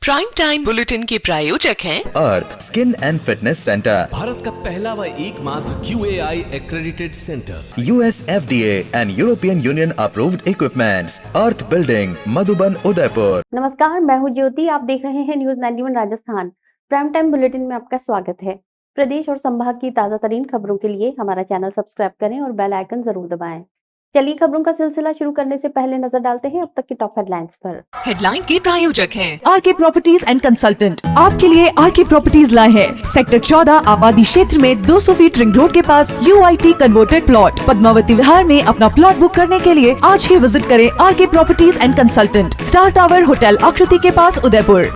Prime time bulletin के प्रायोजक हैं Earth skin and fitness centre, Bharat का पहला व एकमात्र QAI accredited centre, US FDA and European Union approved equipments, Earth building, Madhuban, Udaipur. नमस्कार, मैं हूं ज्योति। आप देख रहे हैं news 91 Rajasthan. Prime time bulletin में आपका स्वागत है। प्रदेश और संभाग की ताजा तरीन खबरों के लिए हमारा चैनल सब्सक्राइब करें और बेल आइकन जरूर दबाएं। चलिए खबरों का सिलसिला शुरू करने से पहले नजर डालते हैं अब तक की टॉप हेडलाइंस पर। हेडलाइन के प्रायोजक हैं आरके प्रॉपर्टीज एंड कंसल्टेंट आपके लिए आरके प्रॉपर्टीज लाए हैं सेक्टर 14 आबादी क्षेत्र में 200 फीट रिंग रोड के पास UIT converted plot Padmavati Vihar में अपना प्लॉट बुक करने के लिए आज ही विजिट करें RK properties and consultant, star tower hotel Akriti के पास, उदयपुर।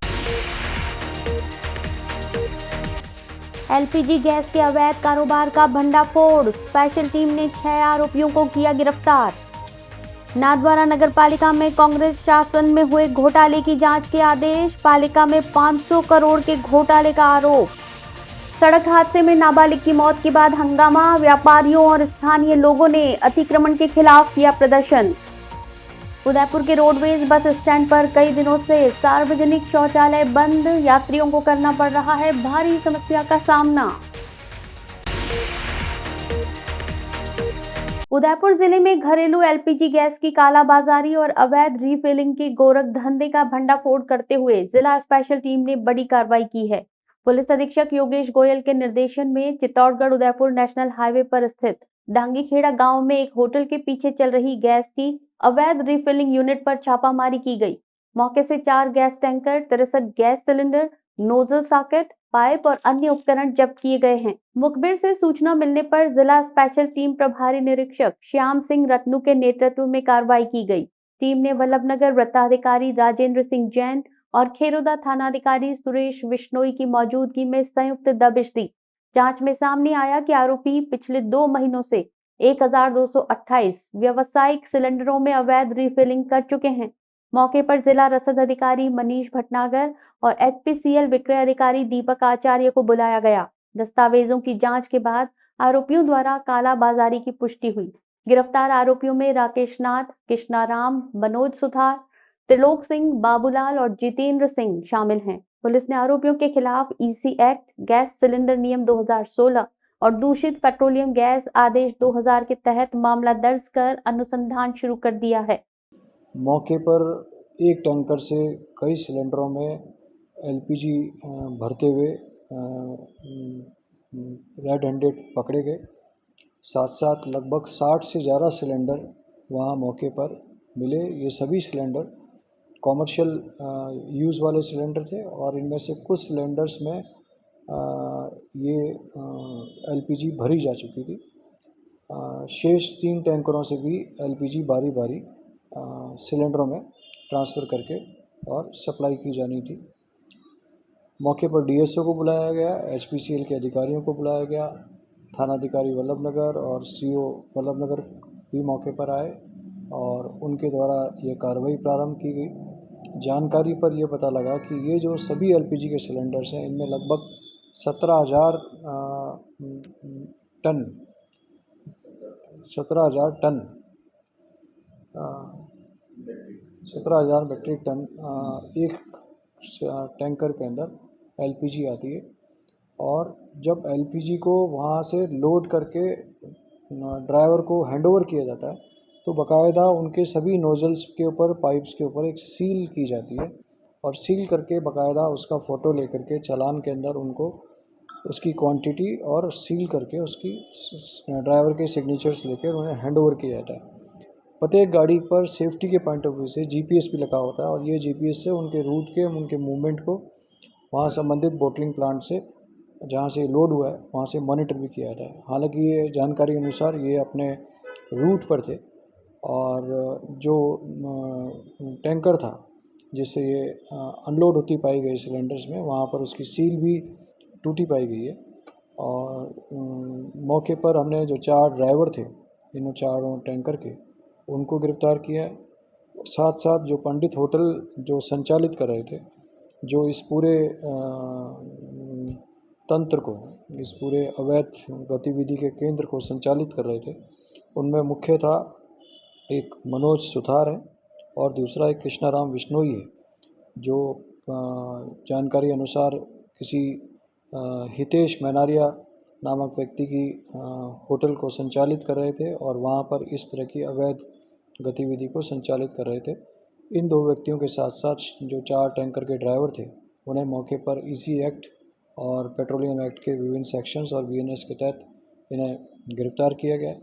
LPG गैस के अवैध कारोबार का भंडाफोड़, स्पेशल टीम ने 6 आरोपियों को किया गिरफ्तार। नाथद्वारा नगर पालिका में कांग्रेस शासन में हुए घोटाले की जांच के आदेश, पालिका में 500 करोड़ के घोटाले का आरोप। सड़क हादसे में नाबालिग की मौत के बाद हंगामा, व्यापारियों और स्थानीय लोगों ने अतिक्रमण के खिलाफ किया प्रदर्शन। उदयपुर के रोडवेज बस स्टैंड पर कई दिनों से सार्वजनिक शौचालय बंद, यात्रियों को करना पड़ रहा है भारी समस्या का सामना। उदयपुर जिले में घरेलू LPG गैस की कालाबाजारी और अवैध रीफिलिंग के गोरख धंधे का भंडाफोड़ करते हुए जिला स्पेशल टीम ने बड़ी कार्रवाई की है। पुलिस अधीक्षक योगेश गोयल के निर्देशन में चित्तौड़गढ़ उदयपुर नेशनल हाईवे पर स्थित डांगीखेड़ा गांव में एक होटल के पीछे चल रही गैस की अवैध रिफिलिंग यूनिट पर छापामारी की गई। मौके से 4 gas tanker, 63 gas cylinder, nozzle socket, pipe और अन्य उपकरण जब्त किए गए हैं। मुखबिर से सूचना मिलने पर जिला स्पेशल टीम प्रभारी निरीक्षक श्याम सिंह रत्नू के नेतृत्व में कार्रवाई की गई। टीम ने वल्लभनगर वृत्ताधिकारी राजेंद्र सिंह जैन और खेरोदा थानाधिकारी सुरेश बिश्नोई की मौजूदगी में संयुक्त दबिश दी। जांच में सामने आया कि आरोपी पिछले 2 महीनों से 1228 व्यावसायिक सिलेंडरों में अवैध रिफिलिंग कर चुके हैं। मौके पर जिला रसद अधिकारी मनीष भटनागर और HPCL विक्रय अधिकारी दीपक आचार्य को बुलाया गया। दस्तावेजों की जांच के बाद आरोपियों द्वारा कालाबाजारी की पुष्टि हुई। गिरफ्तार आरोपियों में राकेश नाथ, कृष्णाराम, मनोज सुथार, त्रिलोक सिंह, बाबूलाल और जितेंद्र सिंह शामिल हैं। पुलिस ने आरोपियों के खिलाफ EC एक्ट, गैस सिलेंडर नियम 2016 और दूषित पेट्रोलियम गैस आदेश 2000 के तहत मामला दर्ज कर अनुसंधान शुरू कर दिया है। मौके पर एक टैंकर से कई सिलेंडरों में LPG भरते हुए रेड हैंडेड पकड़े गए। साथ साथ लगभग 60 से ज़्यादा सिलेंडर वहाँ मौके पर मिले। ये सभी सिलेंडर कॉमर्शियल यूज़ वाले सिलेंडर थे और इनमें से कुछ सिलेंडर्स में ये LPG भरी जा चुकी थी। शेष 3 टैंकरों से भी LPG बारी बारी सिलेंडरों में ट्रांसफ़र करके और सप्लाई की जानी थी। मौके पर DSO को बुलाया गया, HPCL के अधिकारियों को बुलाया गया, थानाधिकारी वल्लभनगर और CO वल्लभनगर भी मौके पर आए और उनके द्वारा ये कार्रवाई प्रारंभ की गई। जानकारी पर यह पता लगा कि ये जो सभी LPG के सिलेंडर्स हैं, इनमें लगभग 17,000 टन 17,000 मेट्रिक टन एक टैंकर के अंदर LPG आती है। और जब LPG को वहाँ से लोड करके ड्राइवर को हैंडओवर किया जाता है तो बाकायदा उनके सभी नोजल्स के ऊपर, पाइप्स के ऊपर एक सील की जाती है और सील करके बाकायदा उसका फ़ोटो लेकर के चालान के अंदर उनको उसकी क्वांटिटी और सील करके उसकी ड्राइवर के सिग्नेचर्स लेकर उन्हें हैंडओवर किया जाता है। प्रत्येक गाड़ी पर सेफ्टी के पॉइंट ऑफ व्यू से GPS भी लगा होता है और ये GPS से उनके रूट के, उनके मूवमेंट को वहाँ संबंधित बोटलिंग प्लांट से जहाँ से लोड हुआ है वहाँ से मॉनिटर भी किया जाता है। हालांकि ये जानकारी के अनुसार ये अपने रूट पर थे और जो टैंकर था जिससे ये अनलोड होती पाई गई सिलेंडर्स में, वहाँ पर उसकी सील भी टूटी पाई गई है। और मौके पर हमने जो 4 ड्राइवर थे इन चारों टैंकर के, उनको गिरफ्तार किया। साथ साथ जो पंडित होटल जो संचालित कर रहे थे, जो इस पूरे तंत्र को, इस पूरे अवैध गतिविधि के केंद्र को संचालित कर रहे थे, उनमें मुख्य था एक मनोज सुथार है और दूसरा एक कृष्णाराम बिश्नोई है, जो जानकारी अनुसार किसी हितेश मैनारिया नामक व्यक्ति की होटल को संचालित कर रहे थे और वहाँ पर इस तरह की अवैध गतिविधि को संचालित कर रहे थे। इन दो व्यक्तियों के साथ साथ जो 4 टैंकर के ड्राइवर थे उन्हें मौके पर ईसी एक्ट और पेट्रोलियम एक्ट के विभिन्न सेक्शंस और बीएनएस के तहत इन्हें गिरफ्तार किया गया।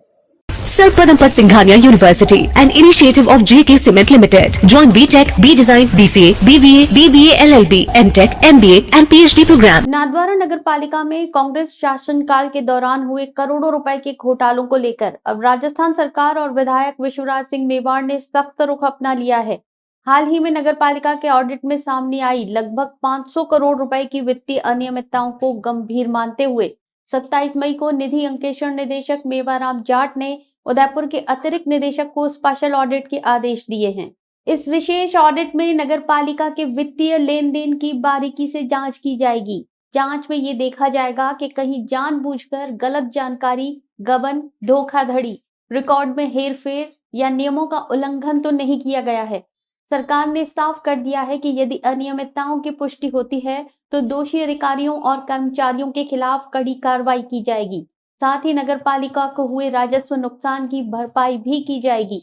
Sir Pradampat Singhania University, an initiative of JK Cement Limited. Join BTech, B-Design, BCA, BBA, BBA, LLB, MTech, MBA and PhD program. Nathdwara नगर पालिका में कांग्रेस शासनकाल के दौरान हुए करोड़ों रुपए के घोटालों को लेकर अब राजस्थान सरकार और विधायक विश्वराज सिंह मेवाड़ ने सख्त रुख अपना लिया है। हाल ही में नगर पालिका के ऑडिट में सामने आई लगभग 500 करोड़ रुपए की वित्तीय अनियमितताओं को गंभीर मानते हुए 27 मई को निधि अंकेक्षण निदेशक मेवाराम जाट ने उदयपुर के अतिरिक्त निदेशक को स्पेशल ऑडिट के आदेश दिए हैं। इस विशेष ऑडिट में नगर पालिका के वित्तीय लेन देन की बारीकी से जांच की जाएगी। जांच में ये देखा जाएगा कि कहीं जानबूझकर गलत जानकारी, गबन, धोखाधड़ी, रिकॉर्ड में हेरफेर या नियमों का उल्लंघन तो नहीं किया गया है। सरकार ने साफ कर दिया है कि यदि अनियमितताओं की पुष्टि होती है तो दोषी अधिकारियों और कर्मचारियों के खिलाफ कड़ी कार्रवाई की जाएगी। साथ ही नगर पालिका को हुए राजस्व नुकसान की भरपाई भी की जाएगी।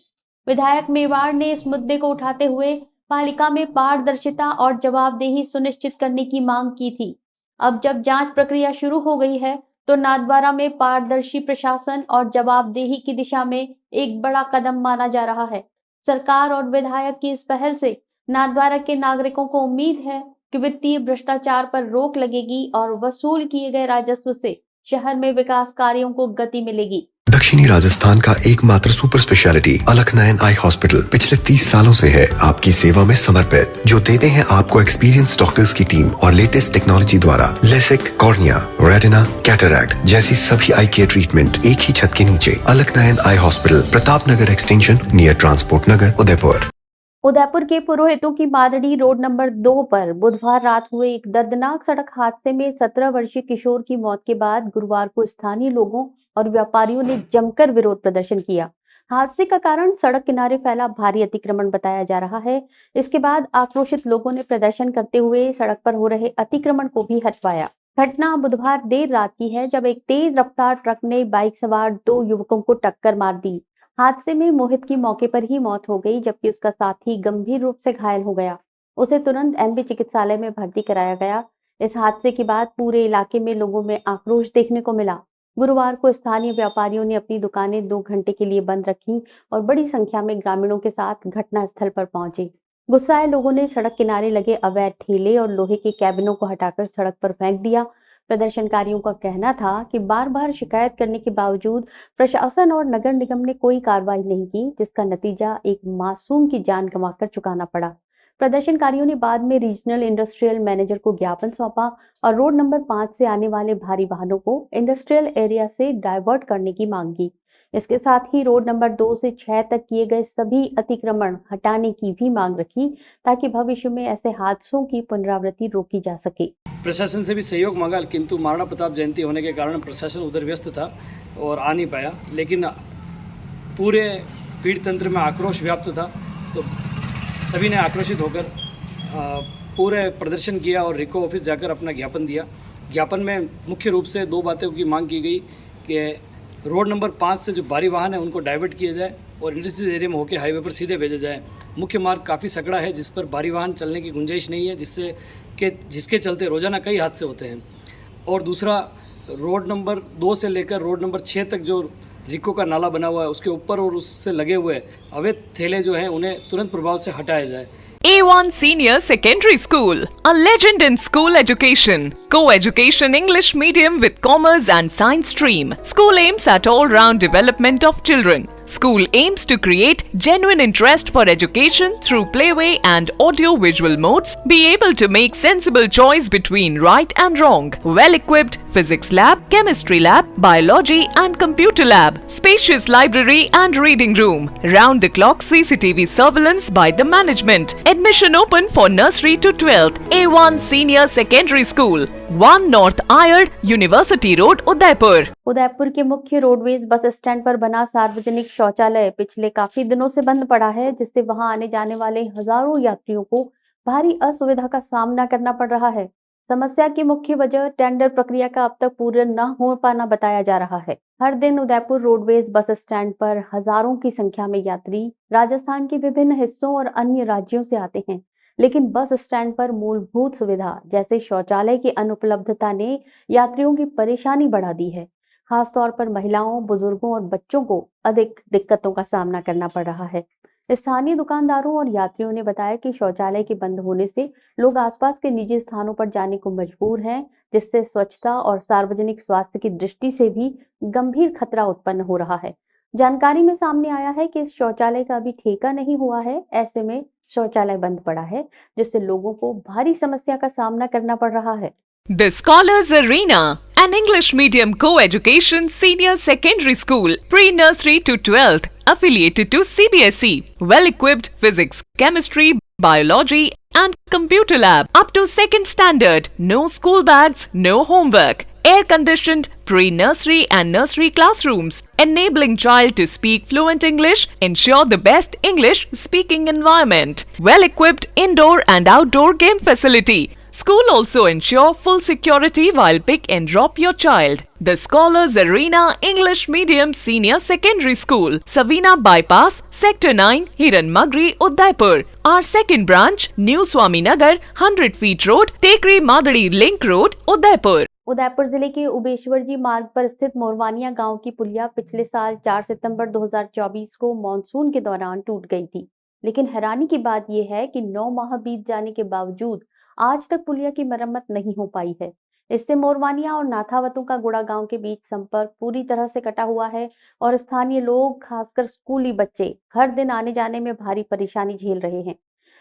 विधायक मेवाड़ ने इस मुद्दे को उठाते हुए पालिका में पारदर्शिता और जवाबदेही सुनिश्चित करने की मांग की थी। अब जब जांच प्रक्रिया शुरू हो गई है तो नाथद्वारा में पारदर्शी प्रशासन और जवाबदेही की दिशा में एक बड़ा कदम माना जा रहा है। सरकार और विधायक की इस पहल से नाथद्वारा के नागरिकों को उम्मीद है कि वित्तीय भ्रष्टाचार पर रोक लगेगी और वसूल किए गए राजस्व से शहर में विकास कार्यों को गति मिलेगी। दक्षिणी राजस्थान का एकमात्र सुपर स्पेशलिटी अलकनयन आई हॉस्पिटल पिछले 30 सालों से है आपकी सेवा में समर्पित, जो देते हैं आपको एक्सपीरियंस डॉक्टर्स की टीम और लेटेस्ट टेक्नोलॉजी द्वारा लेसिक, कॉर्निया, रेटिना, कैटरैक्ट जैसी सभी आई केयर ट्रीटमेंट एक ही छत के नीचे। अलकनयन eye hospital, Pratap Nagar extension, near transport नगर, उदयपुर। उदयपुर के पुरोहितों की मादड़ी रोड नंबर 2 पर बुधवार रात हुए एक दर्दनाक सड़क हादसे में 17 वर्षीय किशोर की मौत के बाद गुरुवार को स्थानीय लोगों और व्यापारियों ने जमकर विरोध प्रदर्शन किया। हादसे का कारण सड़क किनारे फैला भारी अतिक्रमण बताया जा रहा है। इसके बाद आक्रोशित लोगों ने प्रदर्शन करते हुए सड़क पर हो रहे अतिक्रमण को भी हटवाया। घटना बुधवार देर रात की है जब एक तेज रफ्तार ट्रक ने बाइक सवार 2 युवकों को टक्कर मार दी। हादसे में मोहित की मौके पर ही मौत हो गई, जबकि उसका साथी गंभीर रूप से घायल हो गया। उसे तुरंत एमबी चिकित्सालय में भर्ती कराया गया। इस हादसे के बाद पूरे इलाके में लोगों में आक्रोश देखने को मिला। गुरुवार को स्थानीय व्यापारियों ने अपनी दुकानें 2 घंटे के लिए बंद रखी और बड़ी संख्या में ग्रामीणों के साथ घटनास्थल पर पहुंचे। गुस्साए लोगों ने सड़क किनारे लगे अवैध ठेले और लोहे के कैबिनों को हटाकर सड़क पर फेंक दिया। प्रदर्शनकारियों का कहना था कि बार बार शिकायत करने के बावजूद प्रशासन और नगर निगम ने कोई कार्रवाई नहीं की, जिसका नतीजा एक मासूम की जान गंवाकर चुकाना पड़ा। प्रदर्शनकारियों ने बाद में रीजनल इंडस्ट्रियल मैनेजर को ज्ञापन सौंपा और रोड नंबर 5 से आने वाले भारी वाहनों को इंडस्ट्रियल एरिया से डाइवर्ट करने की मांग की। इसके साथ ही रोड नंबर 2 से 6 तक किए गए सभी अतिक्रमण हटाने की भी मांग रखी, ताकि भविष्य में ऐसे हादसों की पुनरावृत्ति रोकी जा सके। प्रशासन से भी सहयोग मांगा, किंतु महाराणा प्रताप जयंती होने के कारण प्रशासन उधर व्यस्त था और आ नहीं पाया। लेकिन पूरे पीड़ तंत्र में आक्रोश व्याप्त था, तो सभी ने आक्रोशित होकर पूरे प्रदर्शन किया और रिको ऑफिस जाकर अपना ज्ञापन दिया। ज्ञापन में मुख्य रूप से 2 बातों की मांग की गई कि रोड नंबर 5 से जो भारी वाहन है उनको डाइवर्ट किया जाए और इंडस्ट्रियल एरिया में होकर हाईवे पर सीधे भेजा जाए। मुख्य मार्ग काफ़ी सकड़ा है, जिस पर भारी वाहन चलने की गुंजाइश नहीं है, जिसके चलते रोज़ाना कई हादसे होते हैं। और दूसरा, रोड नंबर 2 से लेकर रोड नंबर 6 तक जो रिको का नाला बना हुआ है उसके ऊपर और उससे लगे हुए अवैध ठेले जो हैं उन्हें तुरंत प्रभाव से हटाया जाए। A1 Senior Secondary School, a legend in school education. Co-education English medium with commerce and science stream. School aims at all-round development of children. School aims to create genuine interest for education through playway and audio-visual modes. Be able to make sensible choice between right and wrong. Well-equipped physics lab, chemistry lab, biology and computer lab. Spacious library and reading room. Round-the-clock CCTV surveillance by the management. Admission open for nursery to 12th. A1 Senior Secondary School, 1 North Ayad, University Road, Udaipur. Udaipur के मुख्य roadways bus stand पर बना सार्वजनिक शौचालय पिछले काफी दिनों से बंद पड़ा है, जिससे वहां आने जाने वाले हजारों यात्रियों को भारी असुविधा का सामना करना पड़ रहा है। समस्या की मुख्य वजह टेंडर प्रक्रिया का अब तक पूर्ण न हो पाना बताया जा रहा है। हर दिन उदयपुर रोडवेज बस स्टैंड पर हजारों की संख्या में यात्री राजस्थान के विभिन्न हिस्सों और अन्य राज्यों से आते हैं, लेकिन बस स्टैंड पर मूलभूत सुविधा जैसे शौचालय की अनुपलब्धता ने यात्रियों की परेशानी बढ़ा दी है। खासतौर पर महिलाओं, बुजुर्गों और बच्चों को अधिक दिक्कतों का सामना करना पड़ रहा है। स्थानीय दुकानदारों और यात्रियों ने बताया कि शौचालय के बंद होने से लोग आसपास के निजी स्थानों पर जाने को मजबूर हैं, जिससे स्वच्छता और सार्वजनिक स्वास्थ्य की दृष्टि से भी गंभीर खतरा उत्पन्न हो रहा है। जानकारी में सामने आया है कि इस शौचालय का अभी ठेका नहीं हुआ है, ऐसे में शौचालय बंद पड़ा है, जिससे लोगों को भारी समस्या का सामना करना पड़ रहा है। The Scholars Arena, an English medium co-education senior secondary school, pre-nursery to 12th, affiliated to CBSE, well-equipped physics, chemistry, biology and computer lab, up to 2nd standard, no school bags, no homework, air-conditioned pre-nursery and nursery classrooms, enabling child to speak fluent English, ensure the best English speaking environment, well-equipped indoor and outdoor game facility. School also ensure full security while pick and drop your child. The Scholars Arena English Medium Senior Secondary School, Savina Bypass, Sector 9, Hiranmagri, Udaipur. Our second branch, New Swaminagar, 100 feet road, Tekri Madadi Link Road, Udaipur. Udaipur जिले के उबेश्वर जी मार्ग पर स्थित मोरवानिया गांव की पुलिया पिछले साल 4 सितंबर 2024 को मानसून के दौरान टूट गई थी, लेकिन हैरानी की बात यह है कि 9 माह बीत जाने के बावजूद आज तक पुलिया की मरम्मत नहीं हो पाई है। इससे मोरवानिया और नाथावतों का गुड़ा गांव के बीच संपर्क पूरी तरह से कटा हुआ है और स्थानीय लोग, खासकर स्कूली बच्चे, हर दिन आने जाने में भारी परेशानी झेल रहे हैं।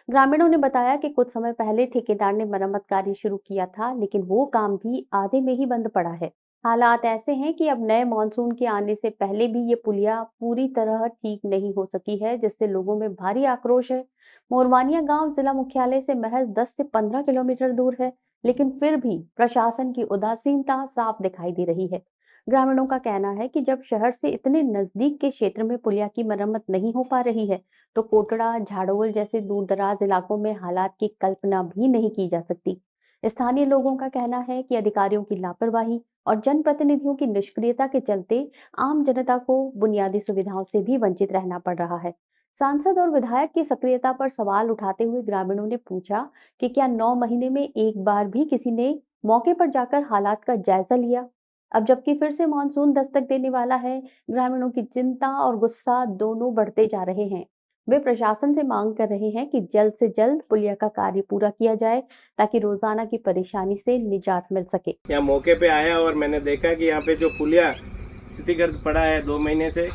ग्रामीणों ने बताया कि कुछ समय पहले ठेकेदार ने मरम्मत कार्य शुरू किया था, लेकिन वो काम भी आधे में ही बंद पड़ा है। हालात ऐसे हैं कि अब नए मानसून के आने से पहले भी ये पुलिया पूरी तरह ठीक नहीं हो सकी है, जिससे लोगों में भारी आक्रोश है। मोरवानिया गांव जिला मुख्यालय से महज 10 से 15 किलोमीटर दूर है, लेकिन फिर भी प्रशासन की उदासीनता साफ दिखाई दे रही है। ग्रामीणों का कहना है कि जब शहर से इतने नजदीक के क्षेत्र में पुलिया की मरम्मत नहीं हो पा रही है, तो कोटड़ा, झाड़ोल जैसे दूरदराज इलाकों में हालात की कल्पना भी नहीं की जा सकती। स्थानीय लोगों का कहना है कि अधिकारियों की लापरवाही और जनप्रतिनिधियों की निष्क्रियता के चलते आम जनता को बुनियादी सुविधाओं से भी वंचित रहना पड़ रहा है। सांसद और विधायक की सक्रियता पर सवाल उठाते हुए ग्रामीणों ने पूछा कि क्या 9 महीने में एक बार भी किसी ने मौके पर जाकर हालात का जायजा लिया। अब जबकि फिर से मानसून दस्तक देने वाला है, ग्रामीणों की चिंता और गुस्सा दोनों बढ़ते जा रहे हैं। वे प्रशासन से मांग कर रहे हैं कि जल्द से जल्द पुलिया का कार्य पूरा किया जाए, ताकि रोजाना की परेशानी से निजात मिल सके। यहाँ मौके पे आया और मैंने देखा कि यहाँ पे जो पुलिया स्थितिग्रस्त पड़ा है 2 महीने से,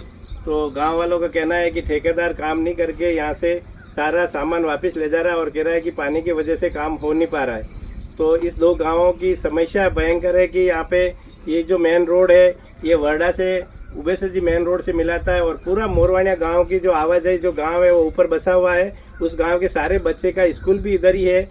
तो गांव वालों का कहना है कि ठेकेदार काम नहीं करके यहाँ से सारा सामान वापस ले जा रहा है और कह रहा है कि पानी की वजह से काम हो नहीं पा रहा है। तो इस 2 गाँवों की समस्या भयंकर है कि यहाँ पे ये जो मेन रोड है ये वर्डा से उबेश्वर जी मेन रोड से मिलाता है और पूरा मोरवानिया गांव की जो आवाजाही जो गांव है वो ऊपर बसा हुआ है। उस गांव के सारे बच्चे का स्कूल भी इधर ही है,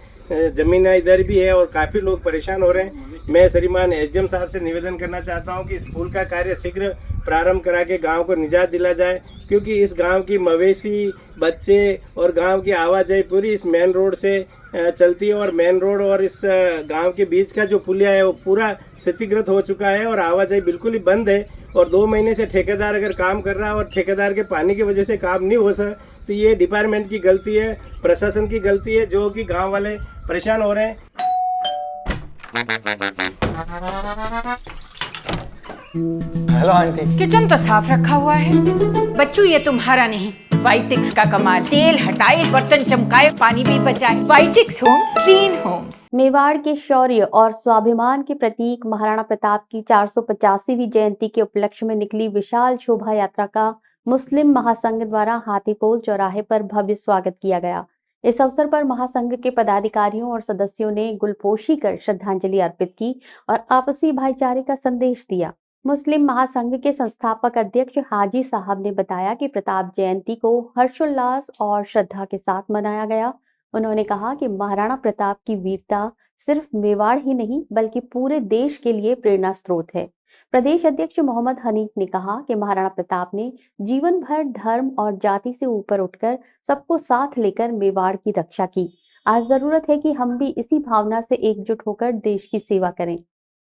ज़मीन इधर भी है और काफ़ी लोग परेशान हो रहे हैं। मैं श्रीमान एसडीएम साहब से निवेदन करना चाहता हूं कि इस पुल का कार्य शीघ्र प्रारंभ करा के गाँव को निजात दिला जाए, क्योंकि इस गाँव की मवेशी, बच्चे और गाँव की आवाजाही पूरी इस मेन रोड से चलती है और मेन रोड और इस गांव के बीच का जो पुलिया है वो पूरा क्षतिग्रस्त हो चुका है और आवाजाही बिल्कुल ही बंद है। और 2 महीने से ठेकेदार अगर काम कर रहा है और ठेकेदार के पानी की वजह से काम नहीं हो सका, तो ये डिपार्टमेंट की गलती है, प्रशासन की गलती है, जो कि गांव वाले परेशान हो रहे हैं। Hello aunty. किचन तो साफ रखा हुआ है। बच्चू ये तुम्हारा नहीं, वाइटिक्स का कमाल। तेल हटाए, बर्तन चमकाए, पानी भी बचाए। वाइटिक्स होम्स, क्लीन होम्स। मेवाड़ के शौर्य और स्वाभिमान के प्रतीक महाराणा प्रताप की 485वीं जयंती के उपलक्ष्य में निकली विशाल शोभा यात्रा का मुस्लिम महासंघ द्वारा हाथीपोल चौराहे पर भव्य स्वागत किया गया। इस अवसर पर महासंघ के पदाधिकारियों और सदस्यों ने गुलपोशी कर श्रद्धांजलि अर्पित की और आपसी भाईचारे का संदेश दिया। मुस्लिम महासंघ के संस्थापक अध्यक्ष हाजी साहब ने बताया कि प्रताप जयंती को हर्षोल्लास और श्रद्धा के साथ मनाया गया। उन्होंने कहा कि महाराणा प्रताप की वीरता सिर्फ मेवाड़ ही नहीं बल्कि पूरे देश के लिए प्रेरणा स्रोत है। प्रदेश अध्यक्ष मोहम्मद हनीफ ने कहा कि महाराणा प्रताप ने जीवन भर धर्म और जाति से ऊपर उठकर सबको साथ लेकर मेवाड़ की रक्षा की। आज जरूरत है कि हम भी इसी भावना से एकजुट होकर देश की सेवा करें।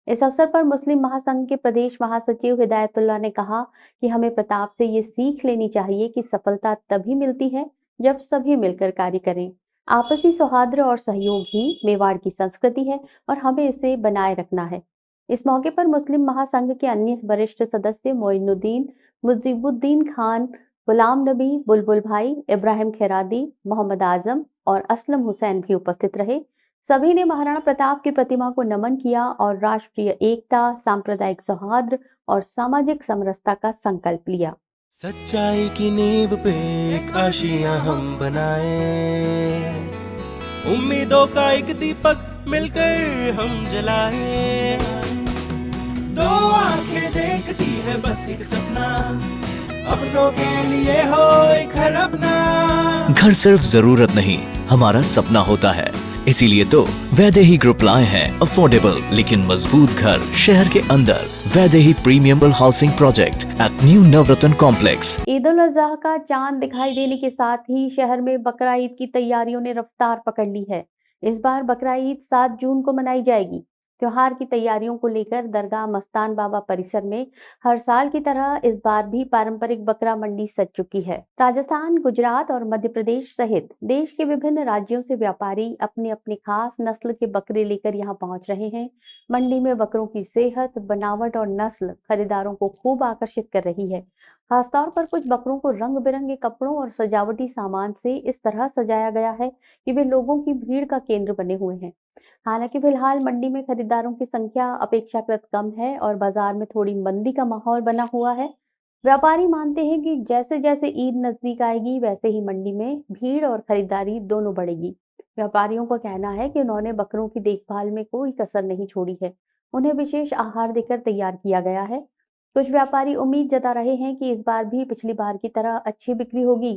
इस अवसर पर मुस्लिम महासंघ के प्रदेश महासचिव हिदायतुल्लाह ने कहा कि हमें प्रताप से ये सीख लेनी चाहिए कि सफलता तभी मिलती है जब सभी मिलकर कार्य करें। आपसी सौहार्द और सहयोग ही मेवाड़ की संस्कृति है और हमें इसे बनाए रखना है। इस मौके पर मुस्लिम महासंघ के अन्य वरिष्ठ सदस्य मोइनुद्दीन, मुजीबुद्दीन खान, गुलाम नबी, बुलबुल भाई, इब्राहिम खैरादी, मोहम्मद आजम और असलम हुसैन भी उपस्थित रहे। सभी ने महाराणा प्रताप की प्रतिमा को नमन किया और राष्ट्रीय एकता, सांप्रदायिक सौहार्द और सामाजिक समरसता का संकल्प लिया। सच्चाई की नींव पे एक आशियां हम बनाए, उम्मीदों का एक दीपक मिलकर हम जलाए। दो आंखें देखती है बस एक सपना, अपनों के लिए हो एक घर अपना। घर सिर्फ जरूरत नहीं, हमारा सपना होता है। इसीलिए तो वैदेही ग्रुप लाए हैं अफोर्डेबल लेकिन मजबूत घर शहर के अंदर। Vaidehi premium housing project at new Navratna complex. Eid ul Azha का चांद दिखाई देने के साथ ही शहर में बकरा ईद की तैयारियों ने रफ्तार पकड़ ली है। इस बार बकरा ईद 7 जून को मनाई जाएगी। त्योहार की तैयारियों को लेकर दरगाह मस्तान बाबा परिसर में हर साल की तरह इस बार भी पारंपरिक बकरा मंडी सज चुकी है। राजस्थान, गुजरात और मध्य प्रदेश सहित देश के विभिन्न राज्यों से व्यापारी अपने अपने खास नस्ल के बकरे लेकर यहां पहुंच रहे हैं। मंडी में बकरों की सेहत, बनावट और नस्ल खरीदारों को खूब आकर्षित कर रही है। खासतौर पर कुछ बकरों को रंग बिरंगे कपड़ों और सजावटी सामान से इस तरह सजाया गया है कि वे लोगों की भीड़ का केंद्र बने हुए हैं। हालांकि फिलहाल मंडी में खरीदारों की संख्या अपेक्षाकृत कम है और बाजार में थोड़ी मंदी का माहौल बना हुआ है। व्यापारी मानते हैं कि जैसे जैसे ईद नजदीक आएगी वैसे ही मंडी में भीड़ और खरीदारी दोनों बढ़ेगी। व्यापारियों का कहना है कि उन्होंने बकरों की देखभाल में कोई कसर नहीं छोड़ी है। उन्हें विशेष आहार देकर तैयार किया गया है। कुछ व्यापारी उम्मीद जता रहे हैं कि इस बार भी पिछली बार की तरह अच्छी बिक्री होगी।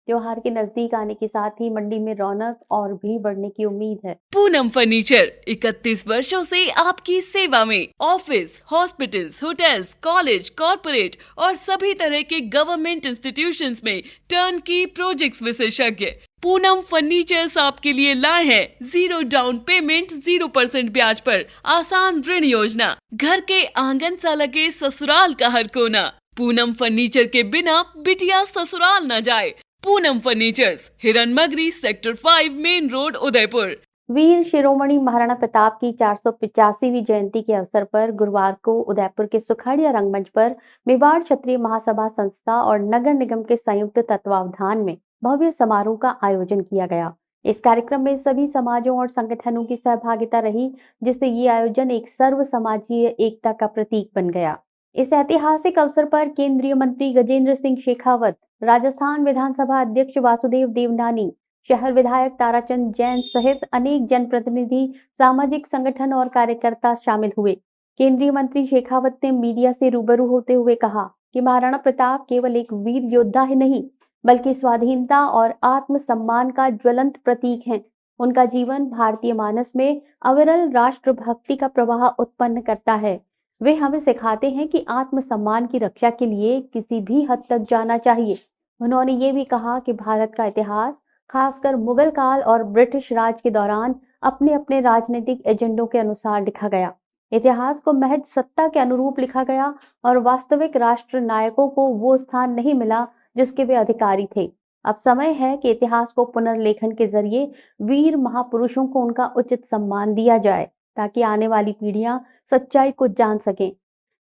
त्योहार के नजदीक आने के साथ ही मंडी में रौनक और भी बढ़ने की उम्मीद है। पूनम फर्नीचर 31 वर्षों से आपकी सेवा में। Office, hospitals, hotels, college, corporate और सभी तरह के गवर्नमेंट इंस्टीट्यूशंस में टर्नकी प्रोजेक्ट्स विशेषज्ञ पूनम फर्नीचर्स आपके लिए लाए हैं 0 डाउन पेमेंट 0% ब्याज पर आसान ऋण योजना। घर के आंगन सा लगे ससुराल का हर कोना। पूनम फर्नीचर के बिना बिटिया ससुराल न जाए। Poonam furnitures, Hiranmagri, sector 5, main road, Udaipur. वीर शिरोमणि महाराणा प्रताप की 485वीं जयंती के अवसर पर गुरुवार को उदयपुर के सुखाड़िया रंगमंच पर मेवाड़ क्षत्रिय महासभा संस्था और नगर निगम के संयुक्त तत्वावधान में भव्य समारोह का आयोजन किया गया। इस कार्यक्रम में सभी समाजों और संगठनों की सहभागिता रही, जिससे ये आयोजन एक सर्व समाजीय एकता का प्रतीक बन गया। इस ऐतिहासिक अवसर पर केंद्रीय मंत्री गजेंद्र सिंह शेखावत, राजस्थान विधानसभा अध्यक्ष वासुदेव देवनानी, शहर विधायक ताराचंद जैन सहित अनेक जनप्रतिनिधि, सामाजिक संगठन और कार्यकर्ता शामिल हुए। केंद्रीय मंत्री शेखावत ने मीडिया से रूबरू होते हुए कहा कि महाराणा प्रताप केवल एक वीर योद्धा ही नहीं, बल्कि स्वाधीनता और आत्मसम्मान का ज्वलंत प्रतीक हैं। उनका जीवन भारतीय मानस में अविरल राष्ट्रभक्ति का प्रवाह उत्पन्न करता है। वे हमें सिखाते हैं कि आत्मसम्मान की रक्षा के लिए किसी भी हद तक जाना चाहिए। उन्होंने ये भी कहा कि भारत का इतिहास, खासकर मुगल काल और ब्रिटिश राज के दौरान, अपने अपने राजनीतिक एजेंडों के अनुसार लिखा गया। इतिहास को महज सत्ता के अनुरूप लिखा गया और वास्तविक राष्ट्र नायकों को वो स्थान नहीं मिला जिसके वे अधिकारी थे। अब समय है कि इतिहास को पुनर्लेखन के जरिए वीर महापुरुषों को उनका उचित सम्मान दिया जाए, ताकि आने वाली पीढ़ियां सच्चाई को जान सकें।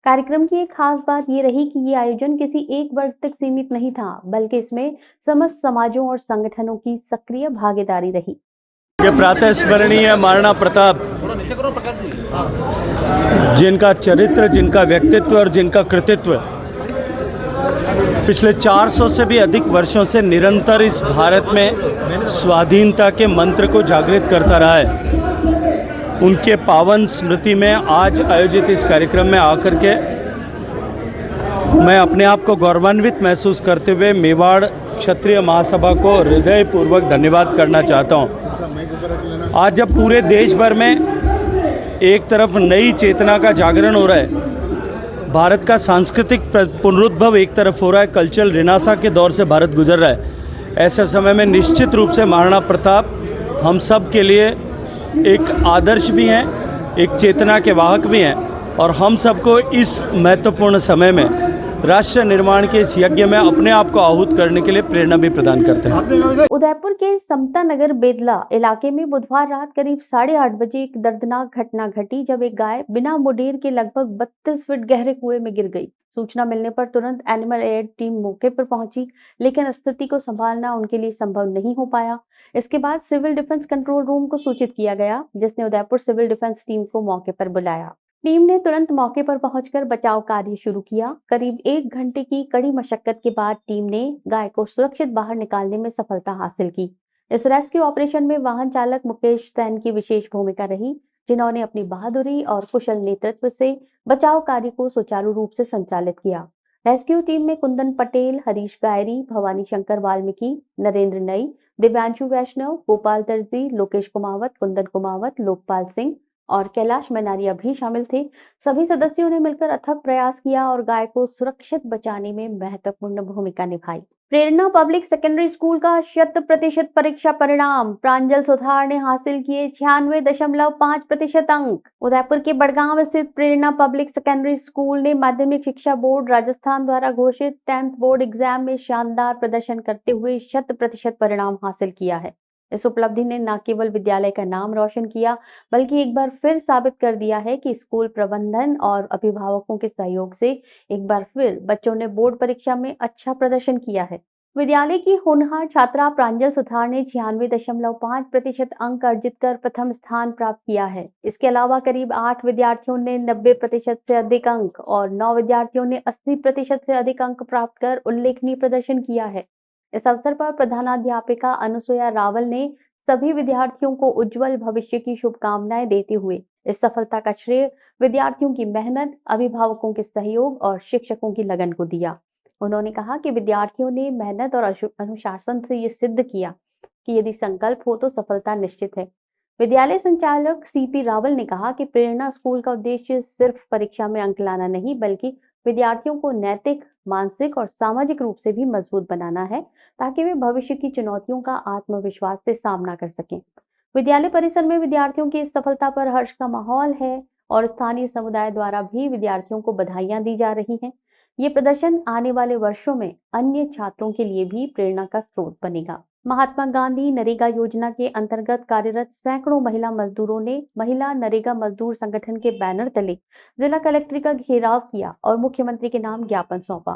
कार्यक्रम की एक खास बात ये रही कि ये आयोजन किसी एक वर्ग तक सीमित नहीं था, बल्कि इसमें समस्त समाजों और संगठनों की सक्रिय भागीदारी रही। ये प्रातः स्मरणीय महाराणा प्रताप, जिनका चरित्र, जिनका व्यक्तित्व और जिनका कृतित्व पिछले 400 से भी अधिक वर्षों से निरंतर इस भारत में स्वाधीनता के मंत्र को जागृत करता रहा है, उनके पावन स्मृति में आज आयोजित इस कार्यक्रम में आकर के मैं अपने आप को गौरवान्वित महसूस करते हुए मेवाड़ क्षत्रिय महासभा को हृदयपूर्वक धन्यवाद करना चाहता हूँ। आज जब पूरे देश भर में एक तरफ नई चेतना का जागरण हो रहा है, भारत का सांस्कृतिक पुनरुद्भव एक तरफ हो रहा है, कल्चरल रिनासा के दौर से भारत गुजर रहा है, ऐसे समय में निश्चित रूप से महाराणा प्रताप हम सब के लिए एक आदर्श भी हैं, एक चेतना के वाहक भी हैं और हम सबको इस महत्वपूर्ण समय में राष्ट्र निर्माण के इस यज्ञ में अपने आप को आहूत करने के लिए प्रेरणा भी प्रदान करते हैं। उदयपुर के समता नगर बेदला इलाके में बुधवार रात करीब 8:30 बजे एक दर्दनाक घटना घटी जब एक गाय बिना मुडेर के लगभग 32 फीट गहरे कुएं में गिर गई। सूचना मिलने पर तुरंत एनिमल एड टीम मौके पर पहुंची, लेकिन स्थिति को संभालना उनके लिए संभव नहीं हो पाया। इसके बाद सिविल डिफेंस कंट्रोल रूम को सूचित किया गया, जिसने उदयपुर सिविल डिफेंस टीम को मौके पर बुलाया। टीम ने तुरंत मौके पर पहुंचकर बचाव कार्य शुरू किया। करीब 1 घंटे की कड़ी मशक्कत के बाद टीम ने गाय को सुरक्षित बाहर निकालने में सफलता हासिल की। इस रेस्क्यू ऑपरेशन में वाहन चालक मुकेश सैन की विशेष भूमिका रही, जिन्होंने अपनी बहादुरी और कुशल नेतृत्व से बचाव कार्य को सुचारू रूप से संचालित किया। रेस्क्यू टीम में कुंदन पटेल, हरीश गायरी, भवानी शंकर वाल्मीकि, नरेंद्र नई, दिव्यांशु वैष्णव, गोपाल दर्जी, लोकेश कुमावत, कुंदन कुमावत, लोकपाल सिंह और कैलाश मनारिया भी शामिल थे। सभी सदस्यों ने मिलकर अथक प्रयास किया और गाय को सुरक्षित बचाने में महत्वपूर्ण भूमिका निभाई। प्रेरणा पब्लिक सेकेंडरी स्कूल का 100% परीक्षा परिणाम, प्रांजल सुथार ने हासिल किए 96.5% अंक। उदयपुर के बड़गांव स्थित प्रेरणा पब्लिक सेकेंडरी स्कूल ने माध्यमिक शिक्षा बोर्ड राजस्थान द्वारा घोषित 10th बोर्ड एग्जाम में शानदार प्रदर्शन करते हुए 100% परिणाम हासिल किया है। इस उपलब्धि ने न केवल विद्यालय का नाम रोशन किया, बल्कि एक बार फिर साबित कर दिया है कि स्कूल प्रबंधन और अभिभावकों के सहयोग से एक बार फिर बच्चों ने बोर्ड परीक्षा में अच्छा प्रदर्शन किया है। विद्यालय की होनहार छात्रा प्रांजल सुथार ने 96.5% अंक अर्जित कर प्रथम स्थान प्राप्त किया है। इसके अलावा करीब 8 विद्यार्थियों ने 90% से अधिक अंक और 9 विद्यार्थियों ने 80% से अधिक अंक प्राप्त कर उल्लेखनीय प्रदर्शन किया है। इस अवसर पर प्रधानाध्यापिका अनुसुया रावल ने सभी विद्यार्थियों को उज्जवल भविष्य की शुभकामनाएं देते हुए इस सफलता का श्रेय विद्यार्थियों की मेहनत, अभिभावकों के सहयोग और शिक्षकों की लगन को दिया। उन्होंने कहा कि विद्यार्थियों ने मेहनत और अनुशासन से ये सिद्ध किया कि यदि संकल्प हो तो सफलता निश्चित है। विद्यालय संचालक सीपी रावल ने कहा कि प्रेरणा स्कूल का उद्देश्य सिर्फ परीक्षा में अंक लाना नहीं, बल्कि विद्यार्थियों को नैतिक, मानसिक और सामाजिक रूप से भी मजबूत बनाना है, ताकि वे भविष्य की चुनौतियों का आत्मविश्वास से सामना कर सकें। विद्यालय परिसर में विद्यार्थियों की इस सफलता पर हर्ष का माहौल है और स्थानीय समुदाय द्वारा भी विद्यार्थियों को बधाइयां दी जा रही हैं। ये प्रदर्शन आने वाले वर्षों में अन्य छात्रों के लिए भी प्रेरणा का स्रोत बनेगा। महात्मा गांधी नरेगा योजना के अंतर्गत कार्यरत सैकड़ों महिला मजदूरों ने महिला नरेगा मजदूर संगठन के बैनर तले जिला कलेक्टर का घेराव किया और मुख्यमंत्री के नाम ज्ञापन सौंपा।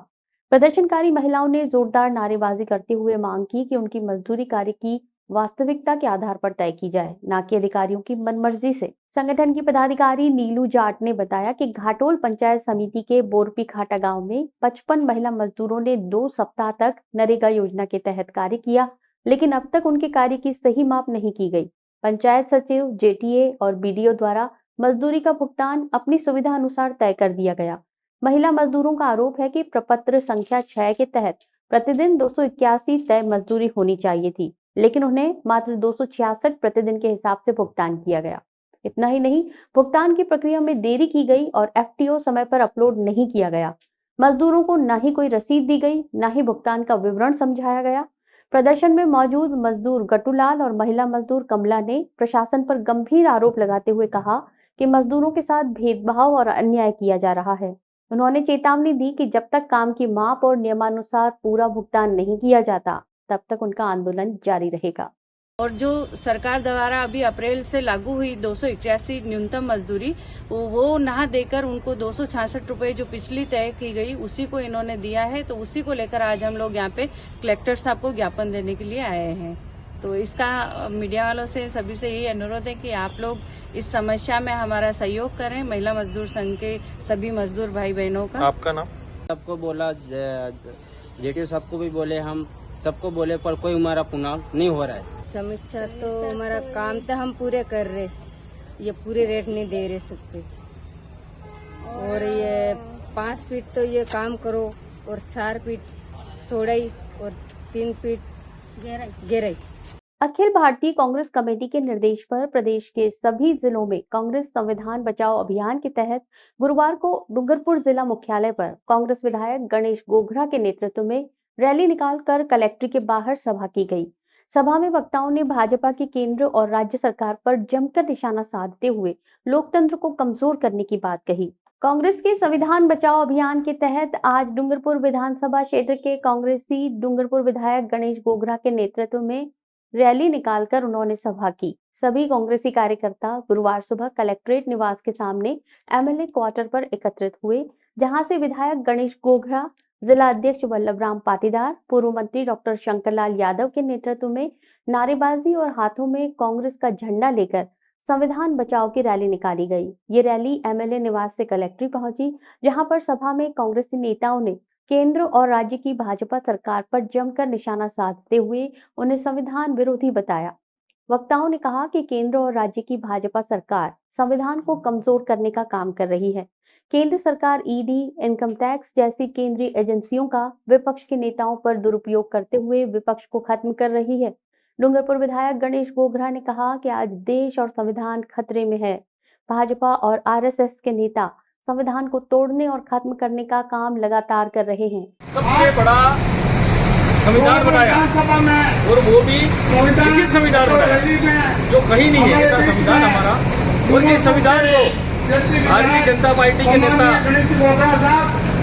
प्रदर्शनकारी महिलाओं ने जोरदार नारेबाजी करते हुए मांग की कि उनकी मजदूरी कार्य की वास्तविकता के आधार पर तय की जाए, न कि अधिकारियों की मनमर्जी से। संगठन की पदाधिकारी नीलू जाट ने बताया कि घाटोल पंचायत समिति के बोरपी खाटा गांव में 55 महिला मजदूरों ने 2 सप्ताह तक नरेगा योजना के तहत कार्य किया, लेकिन अब तक उनके कार्य की सही माप नहीं की गई। पंचायत सचिव, जेटीए और बीडीओ द्वारा मजदूरी का भुगतान अपनी सुविधा अनुसार तय कर दिया गया। महिला मजदूरों का आरोप है कि प्रपत्र संख्या 6 के तहत प्रतिदिन 281 तय मजदूरी होनी चाहिए थी, लेकिन उन्हें मात्र 266 प्रतिदिन के हिसाब से भुगतान किया गया। इतना ही नहीं, भुगतान की प्रक्रिया में देरी की गई और एफटीओ समय पर अपलोड नहीं किया गया। मजदूरों को न ही कोई रसीद दी गई, न ही भुगतान का विवरण समझाया गया। प्रदर्शन में मौजूद मजदूर गटूलाल और महिला मजदूर कमला ने प्रशासन पर गंभीर आरोप लगाते हुए कहा कि मजदूरों के साथ भेदभाव और अन्याय किया जा रहा है। उन्होंने चेतावनी दी कि जब तक काम की माप और नियमानुसार पूरा भुगतान नहीं किया जाता, तब तक उनका आंदोलन जारी रहेगा। और जो सरकार द्वारा अभी अप्रैल से लागू हुई 281 न्यूनतम मजदूरी, वो ना देकर उनको 266 रुपए जो पिछली तय की गई उसी को इन्होंने दिया है। तो उसी को लेकर आज हम लोग यहाँ पे कलेक्टर साहब को ज्ञापन देने के लिए आए हैं। तो इसका मीडिया वालों से सभी से यही अनुरोध है कि आप लोग इस समस्या में हमारा सहयोग करें। महिला मजदूर संघ के सभी मजदूर भाई बहनों का। आपका नाम? सबको बोला, जेटीओ सबको भी बोले, हम सबको बोले, पर कोई हमारा पुनाव नहीं हो रहा है। समस्या तो हमारा काम तो हम पूरे कर रहे, ये पूरे रेट नहीं दे रहे सकते। और ये 5 फीट तो ये काम करो और 4 फीट चौड़ाई और 3 फीट गहराई। अखिल भारतीय कांग्रेस कमेटी के निर्देश पर प्रदेश के सभी जिलों में कांग्रेस संविधान बचाओ अभियान के तहत गुरुवार को डूंगरपुर जिला मुख्यालय पर कांग्रेस विधायक गणेश गोघरा के नेतृत्व में रैली निकालकर कलेक्ट्रेट के बाहर सभा की गई। सभा में वक्ताओं ने भाजपा की केंद्र और राज्य सरकार पर जमकर निशाना साधते हुए लोकतंत्र को कमजोर करने की बात कही। कांग्रेस के संविधान बचाओ अभियान के तहत आज डूंगरपुर विधानसभा क्षेत्र के कांग्रेसी डूंगरपुर विधायक गणेश गोगरा के नेतृत्व में रैली निकालकर उन्होंने सभा की। सभी कांग्रेसी कार्यकर्ता गुरुवार सुबह कलेक्ट्रेट निवास के सामने एमएलए क्वार्टर पर एकत्रित हुए, जहां से विधायक गणेश गोगरा, जिला अध्यक्ष वल्लभराम पाटीदार, पूर्व मंत्री डॉक्टर शंकरलाल यादव के नेतृत्व में नारेबाजी और हाथों में कांग्रेस का झंडा लेकर संविधान बचाओ की रैली निकाली गई। ये रैली एमएलए निवास से कलेक्ट्रेट पहुंची, जहां पर सभा में कांग्रेसी नेताओं ने केंद्र और राज्य की भाजपा सरकार पर जमकर निशाना साधते हुए उन्हें संविधान विरोधी बताया। वक्ताओं ने कहा कि केंद्र और राज्य की भाजपा सरकार संविधान को कमजोर करने का काम कर रही है। केंद्र सरकार ईडी, इनकम टैक्स जैसी केंद्रीय एजेंसियों का विपक्ष के नेताओं पर दुरुपयोग करते हुए विपक्ष को खत्म कर रही है। डूंगरपुर विधायक गणेश गोगरा ने कहा कि आज देश और संविधान खतरे में है। भाजपा और आरएसएस के नेता संविधान को तोड़ने और खत्म करने का काम लगातार कर रहे हैं। सबसे बड़ा संविधान बनाया और वो भी लिखित संविधान बनाया जो कहीं नहीं है, ऐसा संविधान हमारा। और इस संविधान को भारतीय जनता पार्टी के नेता,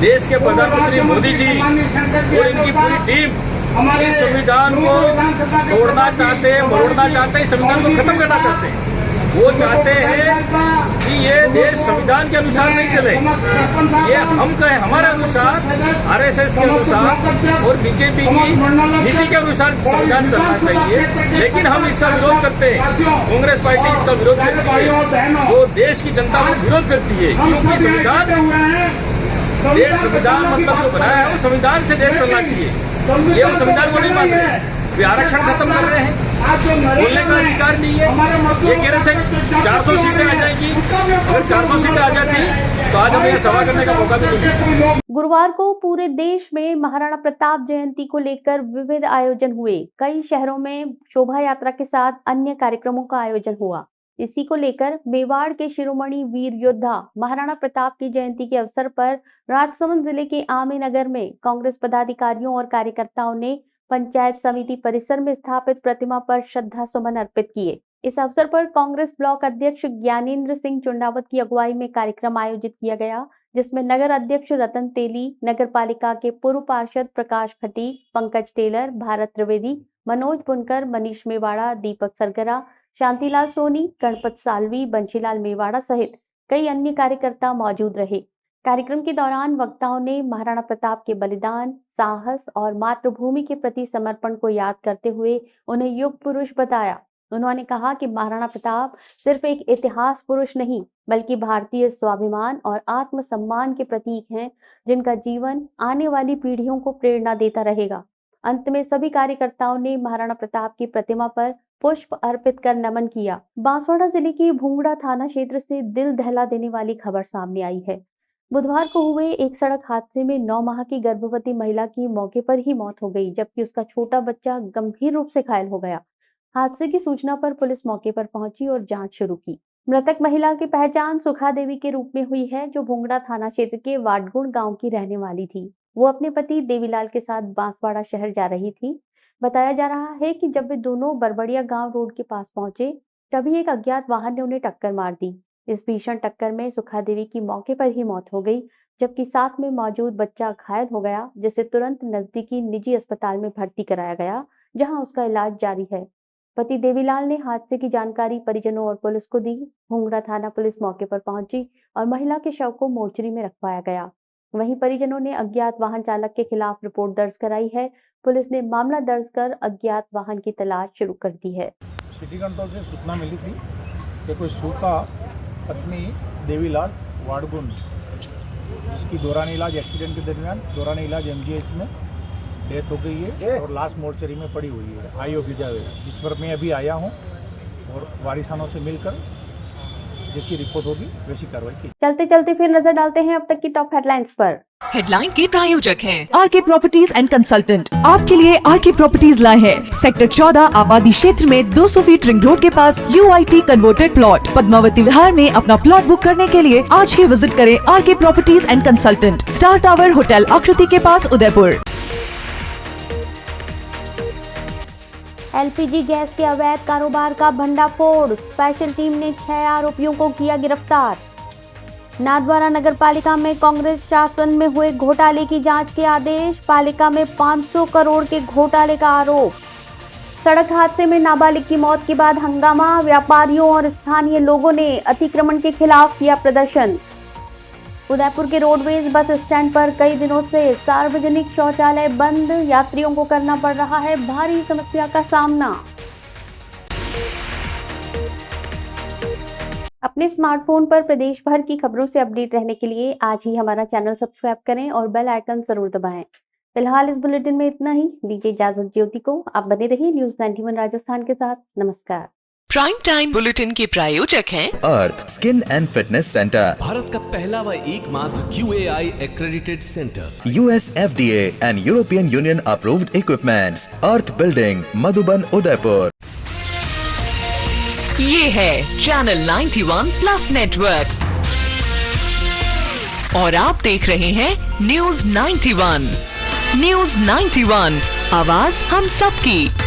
देश के प्रधानमंत्री मोदी जी और इनकी पूरी टीम इस संविधान को तोड़ना चाहते हैं, मरोड़ना चाहते हैं, संविधान को खत्म करना चाहते हैं। वो चाहते हैं कि ये देश संविधान के अनुसार नहीं चले, ये हम कहें हमारे अनुसार, आरएसएस के अनुसार और बीजेपी की नीति के अनुसार संविधान चलना चाहिए। लेकिन हम इसका विरोध करते हैं, कांग्रेस पार्टी इसका विरोध करती है, जो देश की जनता को विरोध करती है, क्योंकि संविधान मतलब जो बनाया है वो संविधान से देश चलना चाहिए। ये हम संविधान को नहीं मान रहे, वे आरक्षण खत्म कर रहे हैं, बोलने का अधिकार नहीं है। ये कह रहे थे 400 सीटें आ जाएगी, अगर 400 सीटें आ जाती तो आज हमें सभा करने का मौका भी नहीं मिलेगा। गुरुवार को पूरे देश में महाराणा प्रताप जयंती को लेकर विविध आयोजन हुए। कई शहरों में शोभा यात्रा के साथ अन्य कार्यक्रमों का आयोजन हुआ। इसी को लेकर मेवाड़ के शिरोमणि वीर योद्धा महाराणा प्रताप की जयंती के अवसर पर राजसमंद जिले के आमी नगर में कांग्रेस पदाधिकारियों और कार्यकर्ताओं ने पंचायत समिति परिसर में स्थापित प्रतिमा पर श्रद्धा सुमन अर्पित किए। इस अवसर पर कांग्रेस ब्लॉक अध्यक्ष ज्ञानेंद्र सिंह चुंडावत की अगुवाई में कार्यक्रम आयोजित किया गया, जिसमें नगर अध्यक्ष रतन तेली, नगर पालिका के पूर्व पार्षद प्रकाश खटीक, पंकज टेलर, भारत त्रिवेदी, मनोज बुनकर, मनीष मेवाड़ा, दीपक सरगरा, शांतिलाल सोनी, गणपत सालवी, बंशीलाल मेवाड़ा सहित कई अन्य कार्यकर्ता मौजूद रहे। कार्यक्रम के दौरान वक्ताओं ने महाराणा प्रताप के बलिदान, साहस और मातृभूमि के प्रति समर्पण को याद करते हुए उन्हें युग पुरुष बताया। उन्होंने कहा कि महाराणा प्रताप सिर्फ एक इतिहास पुरुष नहीं, बल्कि भारतीय स्वाभिमान और आत्मसम्मान के प्रतीक हैं, जिनका जीवन आने वाली पीढ़ियों को प्रेरणा देता रहेगा। अंत में सभी कार्यकर्ताओं ने महाराणा प्रताप की प्रतिमा पर पुष्प अर्पित कर नमन किया। बांसवाड़ा जिले के भूंगड़ा थाना क्षेत्र से दिल दहला देने वाली खबर सामने आई है। बुधवार को हुए एक सड़क हादसे में 9 माह की गर्भवती महिला की मौके पर ही मौत हो गई, जबकि उसका छोटा बच्चा गंभीर रूप से घायल हो गया। हादसे की सूचना पर पुलिस मौके पर पहुंची और जांच शुरू की। मृतक महिला की पहचान सुखा देवी के रूप में हुई है, जो भूंगड़ा थाना क्षेत्र के वाडगुण गांव की रहने वाली थी। वो अपने पति देवीलाल के साथ बांसवाड़ा शहर जा रही थी। बताया जा रहा है कि जब वे दोनों बरबड़िया गांव रोड के पास पहुंचे, तभी एक अज्ञात वाहन ने उन्हें टक्कर मार दी। इस भीषण टक्कर में सुखा देवी की मौके पर ही मौत हो गई, जबकि साथ में मौजूद बच्चा घायल हो गया, जिसे तुरंत नजदीकी निजी अस्पताल में भर्ती कराया गया, जहां उसका इलाज जारी है। पति देवीलाल ने हादसे की जानकारी परिजनों और पुलिस को दी। भूंगड़ा थाना पुलिस मौके पर पहुंची और महिला के शव को मोर्चरी में रखवाया गया। वहीं परिजनों ने अज्ञात वाहन चालक के खिलाफ रिपोर्ट दर्ज कराई है। पुलिस ने मामला दर्ज कर अज्ञात वाहन की तलाश शुरू कर दी है। सिटी कंट्रोल से सूचना मिली थी कि कोई सुखा पत्नी देवीलाल वाडगुन, जिसकी दौरान इलाज एक्सीडेंट के दरमियान दौरान इलाज एमजीएच में डेथ हो गई है और लाश मोर्चरी में पड़ी हुई है आईओ भिजा हुए, जिस पर मैं अभी आया हूं और वारिसानों से मिलकर जैसी रिपोर्ट होगी वैसी कार्रवाई की। चलते चलते फिर नजर डालते हैं अब तक की टॉप हेडलाइंस पर। हेडलाइन के प्रायोजक हैं आरके प्रॉपर्टीज एंड कंसल्टेंट। आपके लिए आरके प्रॉपर्टीज लाए हैं सेक्टर 14 आबादी क्षेत्र में 200 फीट रिंग रोड के पास UIT converted plot. Padmavati Vihar में अपना प्लॉट बुक करने के लिए आज ही विजिट करें RK properties and consultant, star tower hotel Akriti के पास, उदयपुर। एलपीजी गैस के अवैध कारोबार का भंडाफोड़, स्पेशल टीम ने 6 आरोपियों को किया गिरफ्तार। नाथद्वारा नगर पालिका में कांग्रेस शासन में हुए घोटाले की जांच के आदेश, पालिका में 500 करोड़ के घोटाले का आरोप। सड़क हादसे में नाबालिग की मौत के बाद हंगामा, व्यापारियों और स्थानीय लोगों ने अतिक्रमण के खिलाफ किया प्रदर्शन। उदयपुर के रोडवेज बस स्टैंड पर कई दिनों से सार्वजनिक शौचालय बंद, यात्रियों को करना पड़ रहा है भारी समस्या का सामना। अपने स्मार्टफोन पर प्रदेश भर की खबरों से अपडेट रहने के लिए आज ही हमारा चैनल सब्सक्राइब करें और बेल आइकन जरूर दबाएं। फिलहाल इस बुलेटिन में इतना ही। दीजिए इजाजत ज्योति को। आप बने रहिए न्यूज़ 91 राजस्थान के साथ। नमस्कार। प्राइम टाइम बुलेटिन के प्रायोजक हैं Earth skin and fitness centre, Bharat का पहला व एकमात्र QAI accredited center, US FDA and European Union approved equipments, earth building, Madhuban, Udaipur. ये है चैनल 91 प्लस नेटवर्क और आप देख रहे हैं न्यूज़ 91। न्यूज़ 91, आवाज हम सबकी।